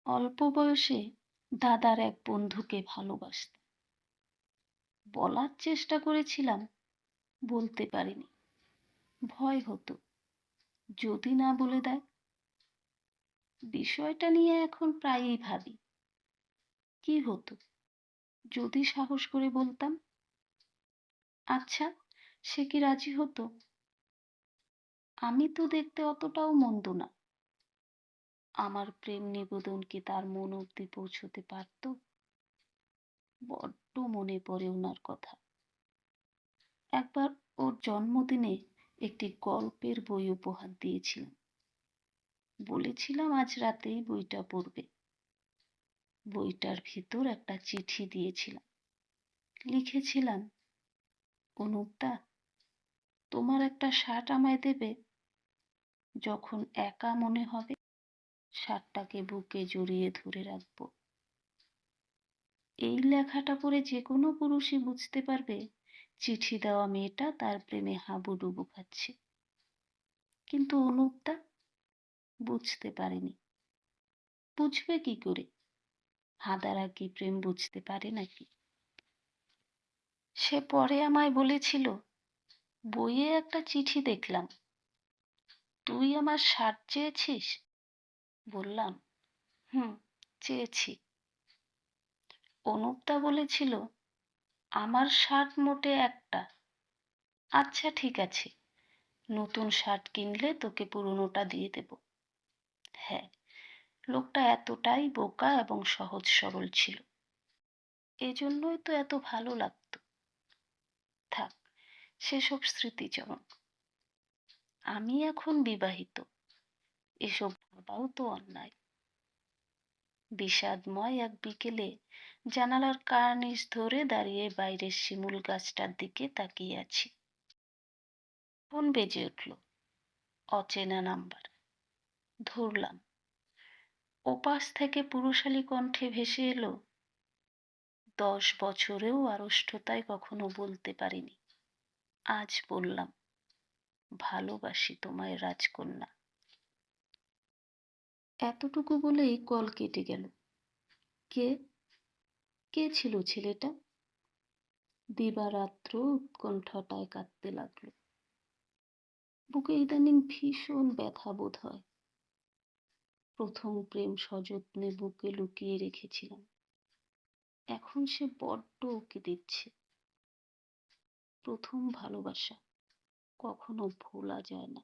অল্প বয়সে দাদার এক বন্ধুকে ভালোবাসতাম। বলার চেষ্টা করেছিলাম, বলতে পারিনি। ভয় হতো, যদি না বলে দেয়। বিষয়টা নিয়ে এখন প্রায়ই ভাবি, কি হতো যদি সাহস করে বলতাম। আচ্ছা, সে কি রাজি হতো? আমি তো দেখতে অতটাও মন্দ না। আমার প্রেম নিবেদন কি তার মন অব্দি পৌঁছতে পারতো? বড্ড মনে পড়ে ওনার কথা। একবার ওর জন্মদিনে একটি গল্পের বই উপহার দিয়েছিলাম। বলেছিলাম আজ রাতেই বইটা পড়বে। বইটার ভিতর একটা চিঠি দিয়েছিলাম। লিখেছিলাম, অনুপদা, তোমার একটা শার্ট আমায় দেবে? যখন একা মনে হবে, শার্টটাকে বুকে জড়িয়ে ধরে রাখবো। এই লেখাটা পড়ে যে কোনো পুরুষই বুঝতে পারবে চিঠি দেওয়া মেয়েটা তার প্রেমে হাবুডুবু খাচ্ছে। কিন্তু অনুপদা বুঝতে পারেনি। বুঝবে কি করে? হাদারা কি প্রেম বুঝতে পারে নাকি? সে পরে আমায় বলেছিল, বইয়ে একটা চিঠি দেখলাম, তুই আমার শার্ট চেয়েছিস? বললাম, হুম, চেয়েছি। অনুপদা বলেছিল, আমার শার্ট মোটে একটা। আচ্ছা ঠিক আছে, নতুন শার্ট কিনলে তোকে পুরনোটা দিয়ে দেব। হ্যাঁ, লোকটা এতটাই বোকা এবং সহজ সরল ছিল। এজন্যই তো এত ভালো লাগতো। থাক, সেসব স্মৃতিচরণ। আমি এখন বিবাহিত, এসব ভাবাও তো অন্যায়। বিষাদময় এক বিকেলে জানালার কার্নিশ ধরে দাঁড়িয়ে বাইরের শিমুল গাছটার দিকে তাকিয়ে আছি। ফোন বেজে উঠল। অচেনা নাম্বার। ধরলাম। ওপাশ থেকে পুরুষালী কণ্ঠে ভেসে এলো, 10 বছরেও আড়ষ্টতায় কখনো বলতে পারিনি, আজ বললাম, ভালোবাসি তোমায় রাজকন্যা। এতটুকু বলেই কল কেটে গেল। কে কে ছিল ছেলেটা? দিবারাত্র উৎকণ্ঠাটায় কাঁদতে লাগলো। বুকে ইদানিং ভীষণ ব্যথা বোধ হয়। প্রথম প্রেম সযত্নে বুকে লুকিয়ে রেখেছিলাম, এখন সে বড্ড ওকে দিচ্ছে। প্রথম ভালোবাসা কখনো ভোলা যায় না।